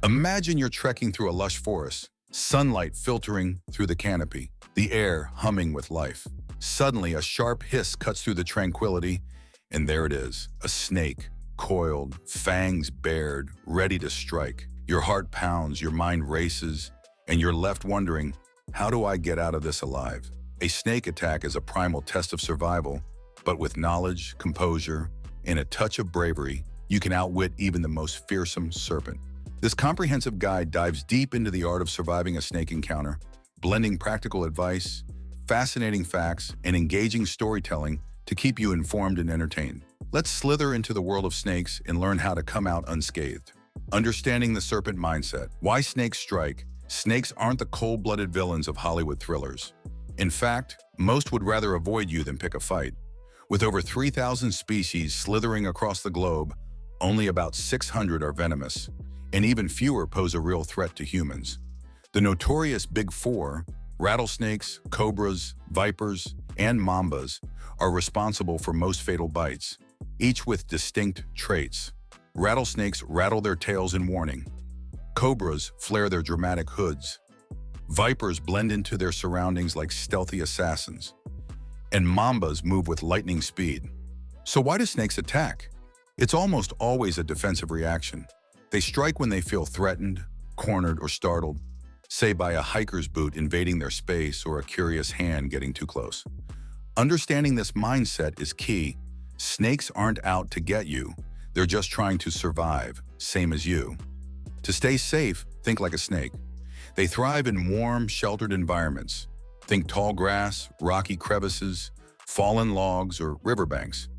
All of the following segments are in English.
Imagine you're trekking through a lush forest, sunlight filtering through the canopy, the air humming with life. Suddenly, a sharp hiss cuts through the tranquility, and there it is, a snake, coiled, fangs bared, ready to strike. Your heart pounds, your mind races, and you're left wondering, how do I get out of this alive? A snake attack is a primal test of survival, but with knowledge, composure, and a touch of bravery, you can outwit even the most fearsome serpent. This comprehensive guide dives deep into the art of surviving a snake encounter, blending practical advice, fascinating facts, and engaging storytelling to keep you informed and entertained. Let's slither into the world of snakes and learn how to come out unscathed. Understanding the serpent mindset. Why snakes strike? Snakes aren't the cold-blooded villains of Hollywood thrillers. In fact, most would rather avoid you than pick a fight. With over 3,000 species slithering across the globe, only about 600 are venomous, and even fewer pose a real threat to humans. The notorious Big Four, rattlesnakes, cobras, vipers, and mambas, are responsible for most fatal bites, each with distinct traits. Rattlesnakes rattle their tails in warning. Cobras flare their dramatic hoods. Vipers blend into their surroundings like stealthy assassins. And mambas move with lightning speed. So why do snakes attack? It's almost always a defensive reaction. They strike when they feel threatened, cornered, or startled, say by a hiker's boot invading their space or a curious hand getting too close. Understanding this mindset is key. Snakes aren't out to get you. They're just trying to survive, same as you. To stay safe, think like a snake. They thrive in warm, sheltered environments. Think tall grass, rocky crevices, fallen logs, or riverbanks.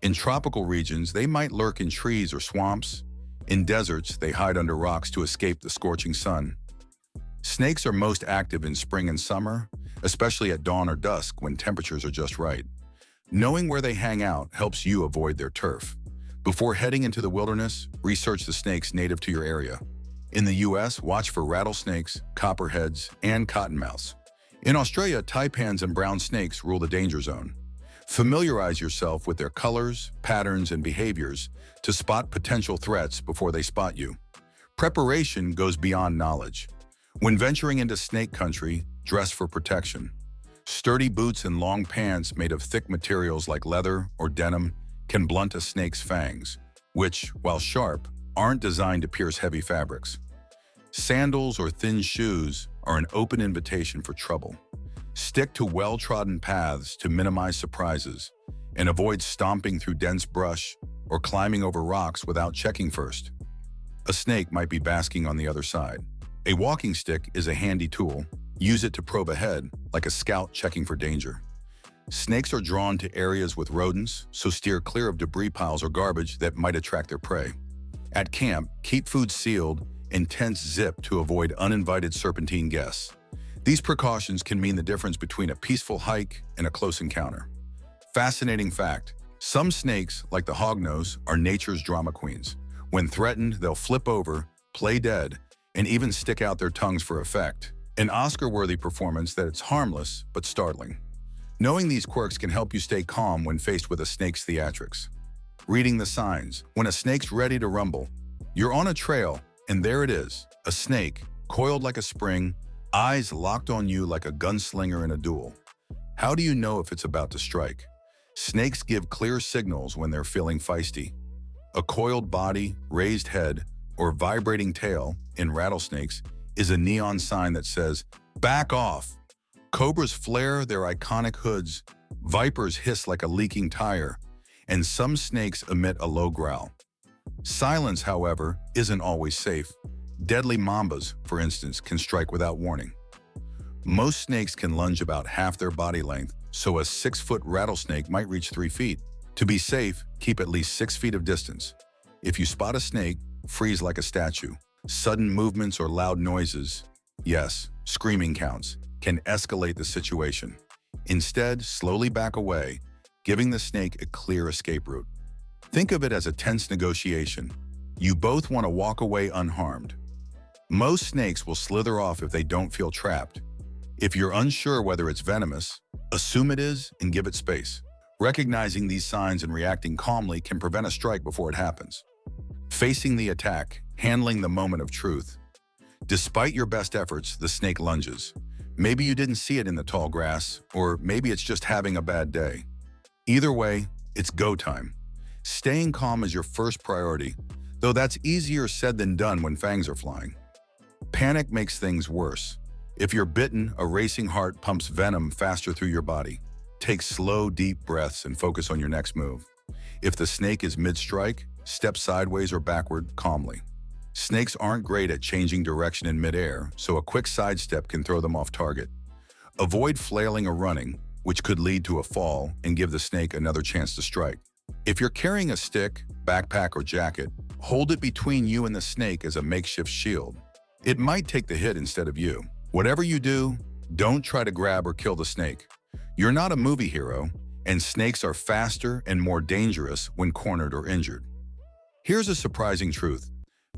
In tropical regions, they might lurk in trees or swamps. In deserts, they hide under rocks to escape the scorching sun. Snakes are most active in spring and summer, especially at dawn or dusk when temperatures are just right. Knowing where they hang out helps you avoid their turf. Before heading into the wilderness, research the snakes native to your area. In the US, watch for rattlesnakes, copperheads, and cottonmouths. In Australia, taipans and brown snakes rule the danger zone. Familiarize yourself with their colors, patterns, and behaviors to spot potential threats before they spot you. Preparation goes beyond knowledge. When venturing into snake country, dress for protection. Sturdy boots and long pants made of thick materials like leather or denim can blunt a snake's fangs, which, while sharp, aren't designed to pierce heavy fabrics. Sandals or thin shoes are an open invitation for trouble. Stick to well-trodden paths to minimize surprises, and avoid stomping through dense brush or climbing over rocks without checking first. A snake might be basking on the other side. A walking stick is a handy tool. Use it to probe ahead, like a scout checking for danger. Snakes are drawn to areas with rodents, so steer clear of debris piles or garbage that might attract their prey. At camp, keep food sealed and tents zipped to avoid uninvited serpentine guests. These precautions can mean the difference between a peaceful hike and a close encounter. Fascinating fact, some snakes, like the hognose, are nature's drama queens. When threatened, they'll flip over, play dead, and even stick out their tongues for effect. An Oscar-worthy performance that it's harmless but startling. Knowing these quirks can help you stay calm when faced with a snake's theatrics. Reading the signs. When a snake's ready to rumble, you're on a trail, and there it is, a snake, coiled like a spring, eyes locked on you like a gunslinger in a duel. How do you know if it's about to strike? Snakes give clear signals when they're feeling feisty. A coiled body, raised head, or vibrating tail in rattlesnakes is a neon sign that says, "Back off." Cobras flare their iconic hoods, vipers hiss like a leaking tire, and some snakes emit a low growl. Silence, however, isn't always safe. Deadly mambas, for instance, can strike without warning. Most snakes can lunge about half their body length, so a 6-foot rattlesnake might reach 3 feet. To be safe, keep at least 6 feet of distance. If you spot a snake, freeze like a statue. Sudden movements or loud noises, yes, screaming counts, can escalate the situation. Instead, slowly back away, giving the snake a clear escape route. Think of it as a tense negotiation. You both want to walk away unharmed. Most snakes will slither off if they don't feel trapped. If you're unsure whether it's venomous, assume it is and give it space. Recognizing these signs and reacting calmly can prevent a strike before it happens. Facing the attack, handling the moment of truth. Despite your best efforts, the snake lunges. Maybe you didn't see it in the tall grass, or maybe it's just having a bad day. Either way, it's go time. Staying calm is your first priority, though that's easier said than done when fangs are flying. Panic makes things worse. If you're bitten, a racing heart pumps venom faster through your body. Take slow, deep breaths and focus on your next move. If the snake is mid-strike, step sideways or backward calmly. Snakes aren't great at changing direction in midair, so a quick sidestep can throw them off target. Avoid flailing or running, which could lead to a fall and give the snake another chance to strike. If you're carrying a stick, backpack, or jacket, hold it between you and the snake as a makeshift shield. It might take the hit instead of you. Whatever you do, don't try to grab or kill the snake. You're not a movie hero, and snakes are faster and more dangerous when cornered or injured. Here's a surprising truth.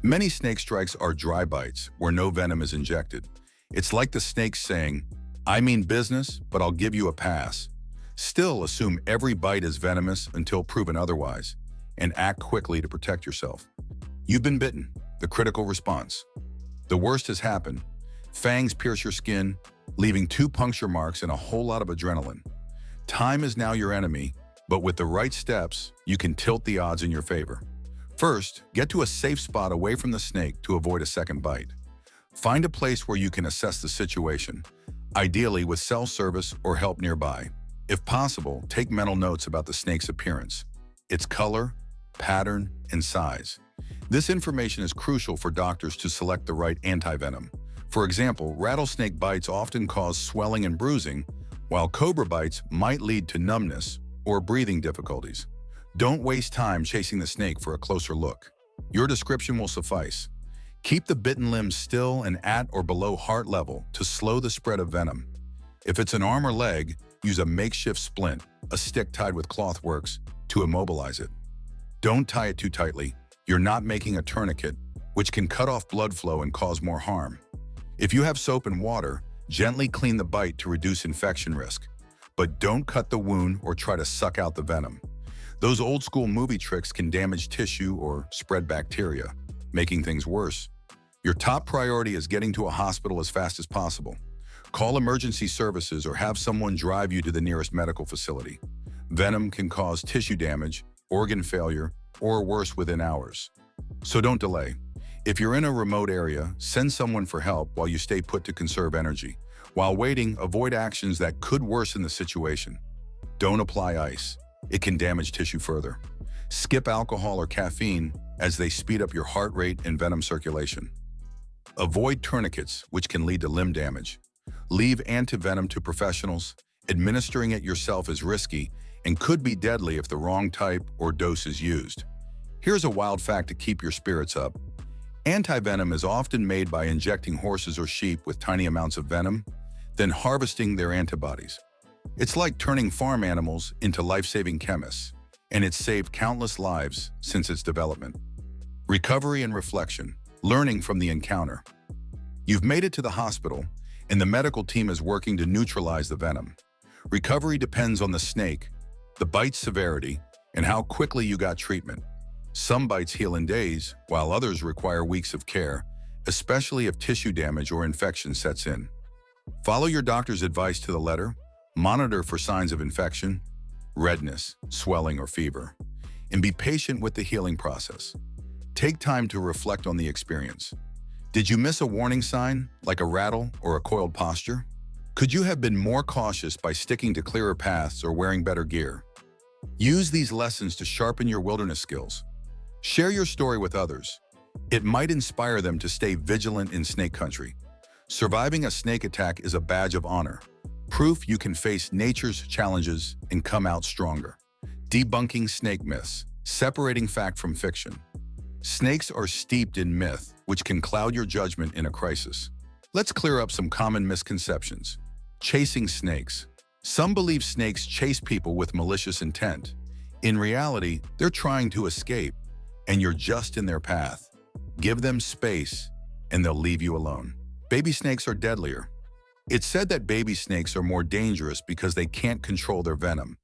Many snake strikes are dry bites where no venom is injected. It's like the snake saying, "I mean business, but I'll give you a pass." Still, assume every bite is venomous until proven otherwise, and act quickly to protect yourself. You've been bitten, the critical response. The worst has happened. Fangs pierce your skin, leaving 2 puncture marks and a whole lot of adrenaline. Time is now your enemy, but with the right steps, you can tilt the odds in your favor. First, get to a safe spot away from the snake to avoid a second bite. Find a place where you can assess the situation, ideally with cell service or help nearby. If possible, take mental notes about the snake's appearance, its color, pattern, and size. This information is crucial for doctors to select the right antivenom. For example, rattlesnake bites often cause swelling and bruising, while cobra bites might lead to numbness or breathing difficulties. Don't waste time chasing the snake for a closer look. Your description will suffice. Keep the bitten limbs still and at or below heart level to slow the spread of venom. If it's an arm or leg, use a makeshift splint, a stick tied with cloth works, to immobilize it. Don't tie it too tightly. You're not making a tourniquet, which can cut off blood flow and cause more harm. If you have soap and water, gently clean the bite to reduce infection risk. But don't cut the wound or try to suck out the venom. Those old-school movie tricks can damage tissue or spread bacteria, making things worse. Your top priority is getting to a hospital as fast as possible. Call emergency services or have someone drive you to the nearest medical facility. Venom can cause tissue damage, organ failure, or worse within hours. So don't delay. If you're in a remote area, send someone for help while you stay put to conserve energy. While waiting, avoid actions that could worsen the situation. Don't apply ice. It can damage tissue further. Skip alcohol or caffeine as they speed up your heart rate and venom circulation. Avoid tourniquets, which can lead to limb damage. Leave antivenom to professionals. Administering it yourself is risky and could be deadly if the wrong type or dose is used. Here's a wild fact to keep your spirits up. Antivenom is often made by injecting horses or sheep with tiny amounts of venom, then harvesting their antibodies. It's like turning farm animals into life-saving chemists, and it's saved countless lives since its development. Recovery and reflection, learning from the encounter. You've made it to the hospital, and the medical team is working to neutralize the venom. Recovery depends on the snake, the bite severity, and how quickly you got treatment. Some bites heal in days, while others require weeks of care, especially if tissue damage or infection sets in. Follow your doctor's advice to the letter. Monitor for signs of infection, redness, swelling, or fever, and be patient with the healing process. Take time to reflect on the experience. Did you miss a warning sign, like a rattle or a coiled posture? Could you have been more cautious by sticking to clearer paths or wearing better gear? Use these lessons to sharpen your wilderness skills. Share your story with others. It might inspire them to stay vigilant in snake country. Surviving a snake attack is a badge of honor. Proof you can face nature's challenges and come out stronger. Debunking snake myths, separating fact from fiction. Snakes are steeped in myth, which can cloud your judgment in a crisis. Let's clear up some common misconceptions. Chasing snakes. Some believe snakes chase people with malicious intent. In reality, they're trying to escape, and you're just in their path. Give them space, and they'll leave you alone. Baby snakes are deadlier. It's said that baby snakes are more dangerous because they can't control their venom.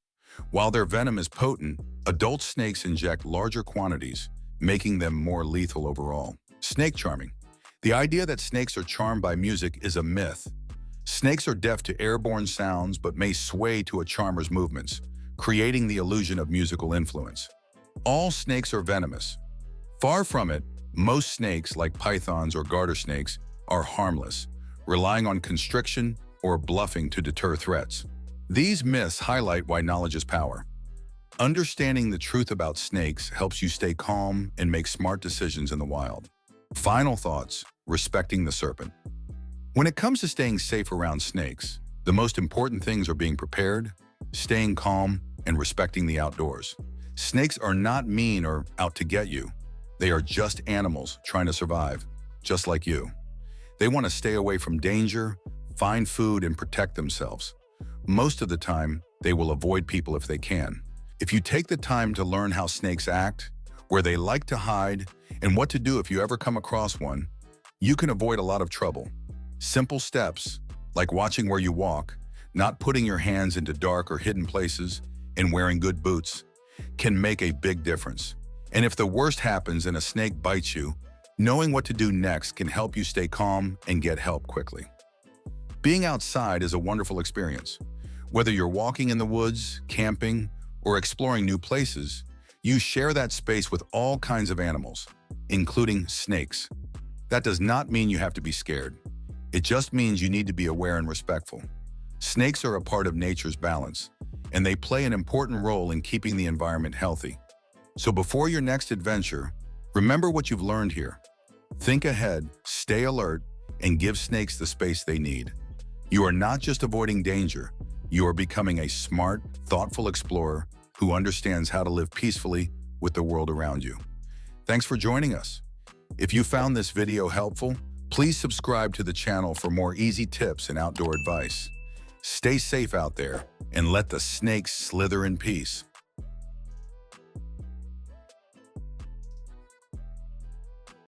While their venom is potent, adult snakes inject larger quantities, making them more lethal overall. Snake charming. The idea that snakes are charmed by music is a myth. Snakes are deaf to airborne sounds but may sway to a charmer's movements, creating the illusion of musical influence. All snakes are venomous. Far from it, most snakes, like pythons or garter snakes, are harmless, relying on constriction or bluffing to deter threats. These myths highlight why knowledge is power. Understanding the truth about snakes helps you stay calm and make smart decisions in the wild. Final thoughts: respecting the serpent. When it comes to staying safe around snakes, the most important things are being prepared, staying calm, and respecting the outdoors. Snakes are not mean or out to get you. They are just animals trying to survive, just like you. They want to stay away from danger, find food, and protect themselves. Most of the time, they will avoid people if they can. If you take the time to learn how snakes act, where they like to hide, and what to do if you ever come across one, you can avoid a lot of trouble. Simple steps, like watching where you walk, not putting your hands into dark or hidden places, and wearing good boots, can make a big difference. And if the worst happens and a snake bites you, knowing what to do next can help you stay calm and get help quickly. Being outside is a wonderful experience. Whether you're walking in the woods, camping, or exploring new places, you share that space with all kinds of animals, including snakes. That does not mean you have to be scared. It just means you need to be aware and respectful. Snakes are a part of nature's balance, and they play an important role in keeping the environment healthy. So before your next adventure, remember what you've learned here. Think ahead, stay alert, and give snakes the space they need. You are not just avoiding danger, you are becoming a smart, thoughtful explorer who understands how to live peacefully with the world around you. Thanks for joining us. If you found this video helpful, please subscribe to the channel for more easy tips and outdoor advice. Stay safe out there and let the snakes slither in peace.